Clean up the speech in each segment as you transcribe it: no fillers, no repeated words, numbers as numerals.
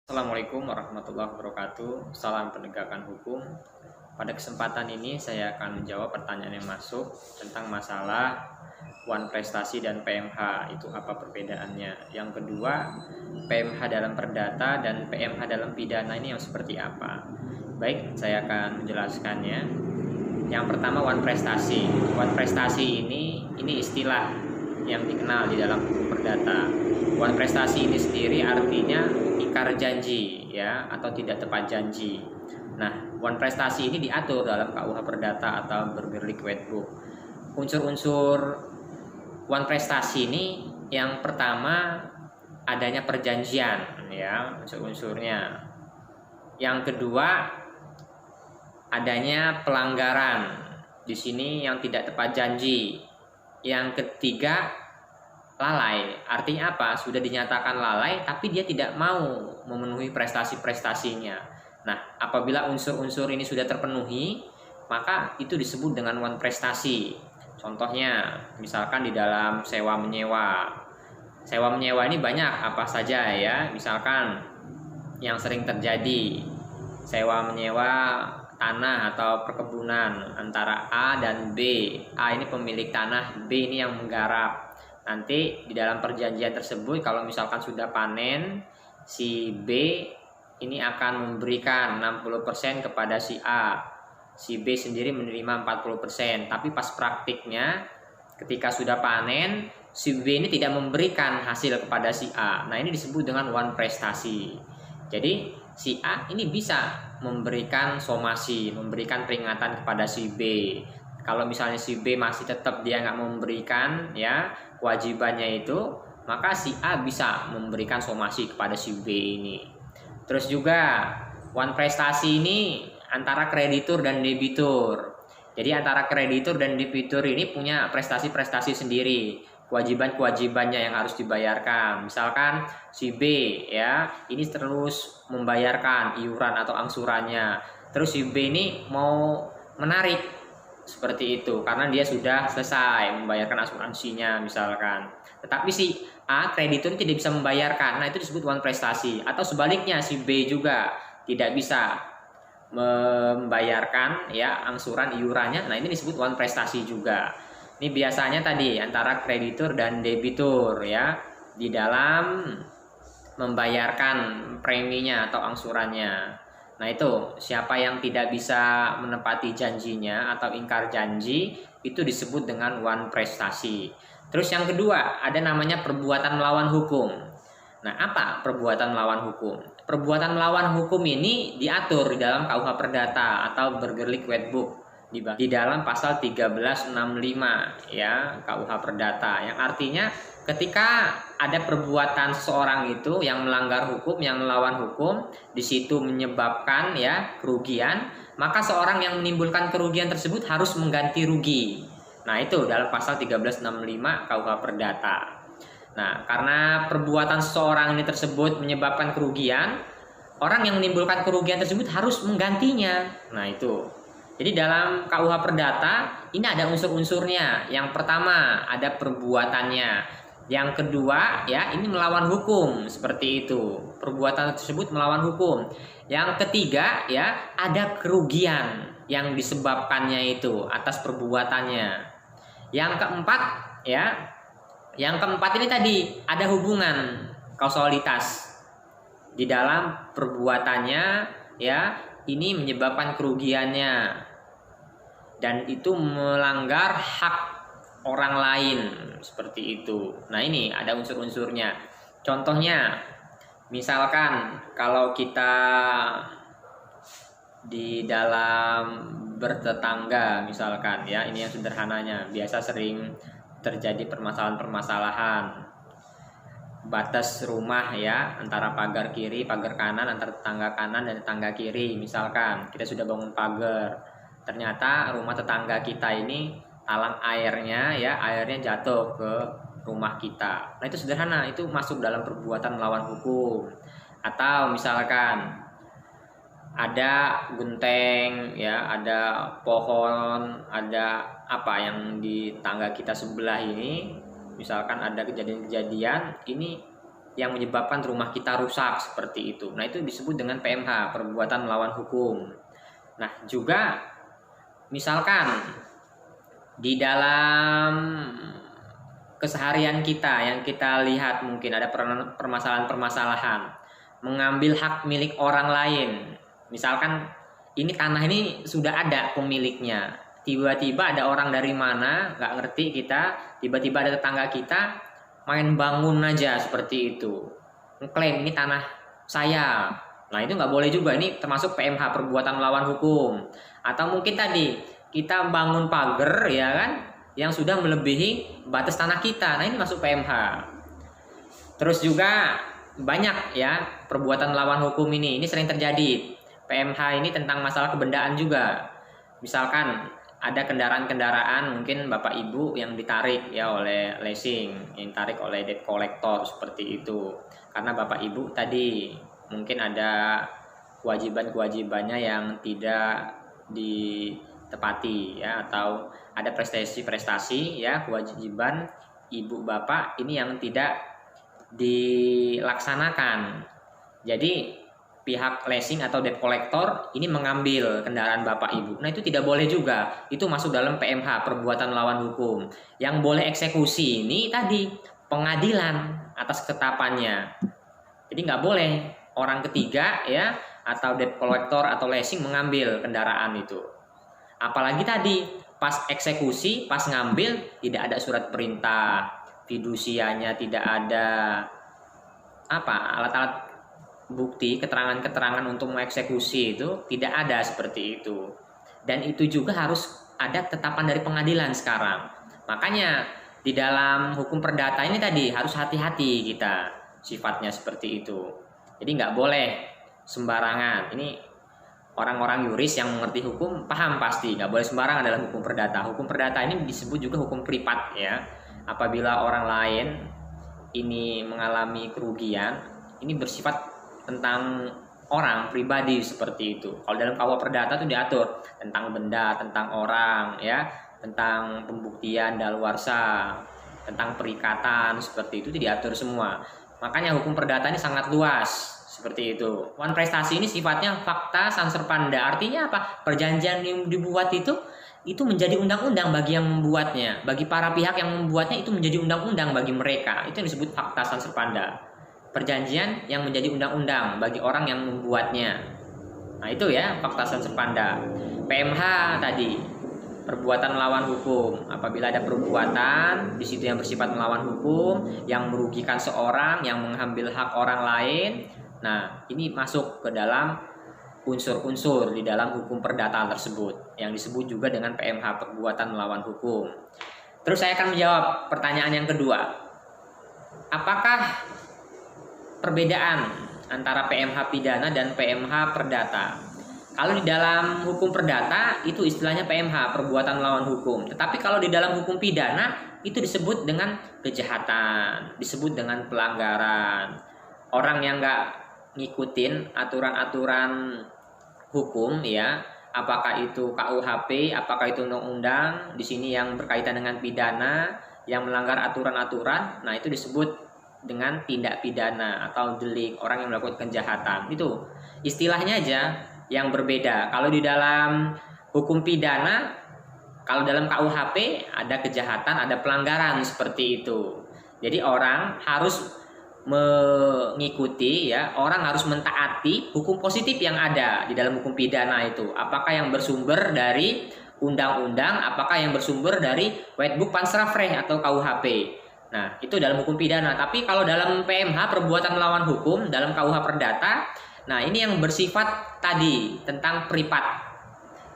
Assalamualaikum warahmatullahi wabarakatuh. Salam penegakan hukum. Pada kesempatan ini saya akan menjawab pertanyaan yang masuk tentang masalah wan prestasi dan PMH. Itu apa perbedaannya? Yang kedua, PMH dalam perdata dan PMH dalam pidana ini yang seperti apa? Baik, saya akan menjelaskannya. Yang pertama, wan prestasi. Wan prestasi ini istilah yang dikenal di dalam hukum perdata. Wan prestasi ini sendiri artinya ingkar janji ya, atau tidak tepat janji. Nah, wan prestasi ini diatur dalam KUH Perdata atau Burgerlijk Wetboek. Unsur-unsur wan prestasi ini yang pertama adanya perjanjian ya, unsur-unsurnya. Yang kedua adanya pelanggaran. Di sini yang tidak tepat janji. Yang ketiga lalai. Artinya apa? Sudah dinyatakan lalai tapi dia tidak mau memenuhi prestasi-prestasinya. Nah, apabila unsur-unsur ini sudah terpenuhi, maka itu disebut dengan wan prestasi. Contohnya, misalkan di dalam sewa menyewa. Sewa menyewa ini banyak apa saja ya. Misalkan yang sering terjadi sewa menyewa tanah atau perkebunan antara A dan B. A ini pemilik tanah, B ini yang menggarap. Nanti di dalam perjanjian tersebut kalau misalkan sudah panen, si B ini akan memberikan 60% kepada si A. Si B sendiri menerima 40%. Tapi pas praktiknya ketika sudah panen, si B ini tidak memberikan hasil kepada si A. Nah, ini disebut dengan wan prestasi. Jadi si A ini bisa memberikan somasi, memberikan peringatan kepada si B. Kalau misalnya si B masih tetap dia nggak memberikan ya kewajibannya itu, maka si A bisa memberikan somasi kepada si B ini. Terus juga wan prestasi ini antara kreditur dan debitur. Jadi antara kreditur dan debitur ini punya prestasi-prestasi sendiri, kewajiban-kewajibannya yang harus dibayarkan. Misalkan si B ya, ini terus membayarkan iuran atau angsurannya. Terus si B ini mau menarik seperti itu karena dia sudah selesai membayarkan asuransinya misalkan. Tetapi si A kreditur tidak bisa membayarkan. Nah, itu disebut wan prestasi. Atau sebaliknya si B juga tidak bisa membayarkan ya angsuran iurannya. Nah, ini disebut wan prestasi juga. Ini biasanya tadi antara kreditur dan debitur ya di dalam membayarkan preminya atau angsurannya. Nah, itu siapa yang tidak bisa menepati janjinya atau ingkar janji itu disebut dengan wan prestasi. Terus yang kedua ada namanya perbuatan melawan hukum. Nah, apa perbuatan melawan hukum? Perbuatan melawan hukum ini diatur di dalam KUH Perdata atau Burgerlijk Wetboek di dalam pasal 1365 ya KUH Perdata, yang artinya ketika ada perbuatan seseorang itu yang melanggar hukum, yang melawan hukum, di situ menyebabkan ya kerugian, maka seorang yang menimbulkan kerugian tersebut harus mengganti rugi. Nah, itu dalam pasal 1365 KUH Perdata. Nah, karena perbuatan seseorang ini tersebut menyebabkan kerugian, orang yang menimbulkan kerugian tersebut harus menggantinya. Nah, itu. Jadi dalam KUH Perdata ini ada unsur-unsurnya. Yang pertama ada perbuatannya. Yang kedua ya ini melawan hukum, seperti itu. Perbuatan tersebut melawan hukum. Yang ketiga ya ada kerugian yang disebabkannya itu atas perbuatannya. Yang keempat ya, yang keempat ini tadi ada hubungan kausalitas di dalam perbuatannya ya, ini menyebabkan kerugiannya dan itu melanggar hak orang lain, seperti itu. Nah, ini ada unsur-unsurnya. Contohnya misalkan kalau kita di dalam bertetangga misalkan ya, ini yang sederhananya biasa sering terjadi permasalahan-permasalahan batas rumah ya, antara pagar kiri pagar kanan, antara tetangga kanan dan tetangga kiri. Misalkan kita sudah bangun pagar, ternyata rumah tetangga kita ini talang airnya ya, airnya jatuh ke rumah kita. Nah, itu sederhana, itu masuk dalam perbuatan melawan hukum. Atau misalkan ada genteng ya, ada pohon, ada apa yang di tangga kita sebelah ini, misalkan ada kejadian-kejadian ini yang menyebabkan rumah kita rusak seperti itu. Nah, itu disebut dengan PMH, perbuatan melawan hukum. Nah, juga misalkan di dalam keseharian kita yang kita lihat mungkin ada permasalahan-permasalahan mengambil hak milik orang lain. Misalkan ini tanah ini sudah ada pemiliknya, tiba-tiba ada orang dari mana nggak ngerti kita, tiba-tiba ada tetangga kita main bangun aja seperti itu, ngeklaim ini tanah saya. Nah, itu nggak boleh juga, ini termasuk PMH, perbuatan melawan hukum. Atau mungkin tadi kita bangun pagar ya kan, yang sudah melebihi batas tanah kita. Nah, ini masuk PMH. Terus juga banyak ya perbuatan melawan hukum ini sering terjadi. PMH ini tentang masalah kebendaan juga. Misalkan ada kendaraan-kendaraan mungkin Bapak Ibu yang ditarik ya oleh leasing, yang ditarik oleh debt collector seperti itu. Karena Bapak Ibu tadi mungkin ada kewajiban-kewajibannya yang tidak ditepati ya, atau ada prestasi-prestasi ya, kewajiban Ibu Bapak ini yang tidak dilaksanakan. Jadi pihak leasing atau debt collector ini mengambil kendaraan Bapak Ibu. Nah, itu tidak boleh juga. Itu masuk dalam PMH, perbuatan melawan hukum. Yang boleh eksekusi ini tadi pengadilan atas ketetapannya. Jadi nggak boleh orang ketiga ya, atau debt collector atau leasing mengambil kendaraan itu. Apalagi tadi pas eksekusi, pas ngambil tidak ada surat perintah, fidusianya tidak ada alat-alat bukti, keterangan-keterangan untuk mengeksekusi, itu tidak ada seperti itu. Dan itu juga harus ada ketetapan dari pengadilan sekarang. Makanya di dalam hukum perdata ini tadi harus hati-hati kita sifatnya seperti itu. Jadi nggak boleh sembarangan. Ini orang-orang yuris yang mengerti hukum paham pasti nggak boleh sembarangan dalam hukum perdata. Hukum perdata ini disebut juga hukum privat ya. Apabila orang lain ini mengalami kerugian, ini bersifat tentang orang pribadi seperti itu. Kalau dalam KUH Perdata itu diatur tentang benda, tentang orang ya, tentang pembuktian daluarsa, tentang perikatan seperti itu diatur semua. Makanya hukum perdata ini sangat luas seperti itu. Wan prestasi ini sifatnya fakta sanserpanda. Artinya apa? Perjanjian yang dibuat itu menjadi undang-undang bagi yang membuatnya, bagi para pihak yang membuatnya itu menjadi undang-undang bagi mereka. Itu yang disebut fakta sanserpanda. Perjanjian yang menjadi undang-undang bagi orang yang membuatnya. Nah, itu ya fakta sanserpanda. PMH tadi perbuatan melawan hukum. Apabila ada perbuatan di situ yang bersifat melawan hukum, yang merugikan seorang, yang mengambil hak orang lain, nah ini masuk ke dalam unsur-unsur di dalam hukum perdata tersebut yang disebut juga dengan PMH, perbuatan melawan hukum. Terus saya akan menjawab pertanyaan yang kedua. Apakah perbedaan antara PMH pidana dan PMH perdata? Kalau di dalam hukum perdata itu istilahnya PMH, perbuatan melawan hukum. Tetapi kalau di dalam hukum pidana itu disebut dengan kejahatan, disebut dengan pelanggaran. Orang yang nggak ngikutin aturan-aturan hukum ya, apakah itu KUHP, apakah itu undang-undang, di sini yang berkaitan dengan pidana, yang melanggar aturan-aturan, nah itu disebut dengan tindak pidana atau delik, orang yang melakukan kejahatan. Itu istilahnya aja yang berbeda. Kalau di dalam hukum pidana, kalau dalam KUHP ada kejahatan, ada pelanggaran seperti itu. Jadi orang harus mengikuti ya, orang harus mentaati hukum positif yang ada di dalam hukum pidana itu. Apakah yang bersumber dari undang-undang, apakah yang bersumber dari Wetboek Panstrafrecht atau KUHP. Nah, itu dalam hukum pidana. Tapi kalau dalam PMH, perbuatan melawan hukum, dalam KUH Perdata, nah ini yang bersifat tadi tentang privat,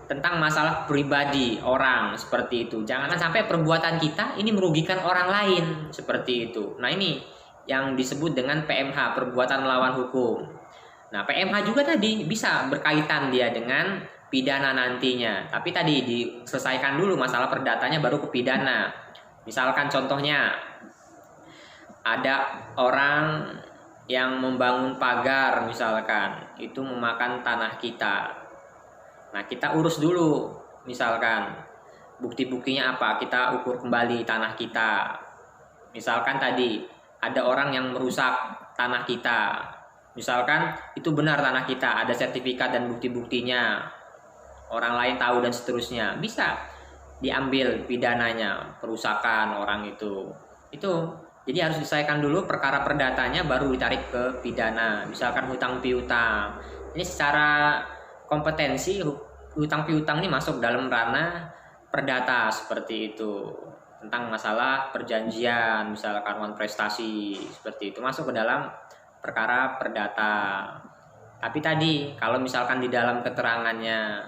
tentang masalah pribadi orang seperti itu. Jangan sampai perbuatan kita ini merugikan orang lain seperti itu. Nah, ini yang disebut dengan PMH, perbuatan melawan hukum. Nah, PMH juga tadi bisa berkaitan dia dengan pidana nantinya. Tapi tadi diselesaikan dulu masalah perdatanya baru ke pidana. Misalkan contohnya ada orang yang membangun pagar misalkan, itu memakan tanah kita. Nah, kita urus dulu misalkan bukti-buktinya apa, kita ukur kembali tanah kita. Misalkan tadi ada orang yang merusak tanah kita. Misalkan itu benar tanah kita, ada sertifikat dan bukti-buktinya, orang lain tahu dan seterusnya, bisa diambil pidananya, perusakan orang itu. Jadi harus diselesaikan dulu perkara perdatanya, baru ditarik ke pidana. Misalkan hutang piutang, ini secara kompetensi hutang piutang ini masuk dalam ranah perdata seperti itu, tentang masalah perjanjian, misalkan wan prestasi seperti itu, masuk ke dalam perkara perdata. Tapi tadi kalau misalkan di dalam keterangannya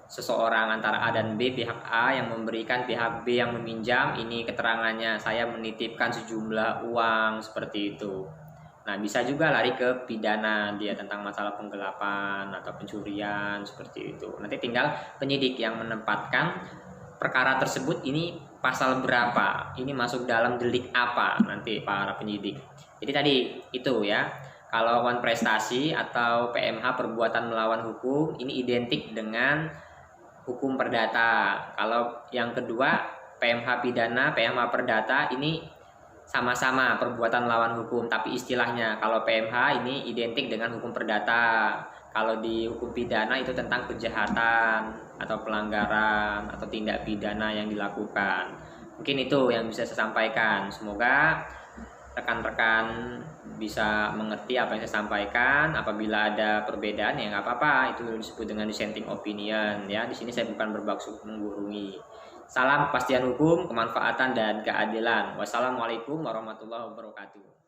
seseorang antara A dan B, pihak A yang memberikan, pihak B yang meminjam, ini keterangannya saya menitipkan sejumlah uang seperti itu. Nah, bisa juga lari ke pidana dia tentang masalah penggelapan atau pencurian seperti itu. Nanti tinggal penyidik yang menempatkan perkara tersebut ini pasal berapa, ini masuk dalam delik apa, nanti para penyidik. Jadi tadi itu ya, kalau wan prestasi atau PMH perbuatan melawan hukum ini identik dengan hukum perdata. Kalau yang kedua PMH pidana, PMH perdata ini sama-sama perbuatan melawan hukum, tapi istilahnya kalau PMH ini identik dengan hukum perdata. Kalau di hukum pidana itu tentang kejahatan atau pelanggaran atau tindak pidana yang dilakukan. Mungkin itu yang bisa saya sampaikan. Semoga rekan-rekan bisa mengerti apa yang saya sampaikan. Apabila ada perbedaan ya nggak apa-apa, itu disebut dengan dissenting opinion ya. Di sini saya bukan bermaksud menggurui. Salam kepastian hukum, kemanfaatan dan keadilan. Wassalamualaikum warahmatullahi wabarakatuh.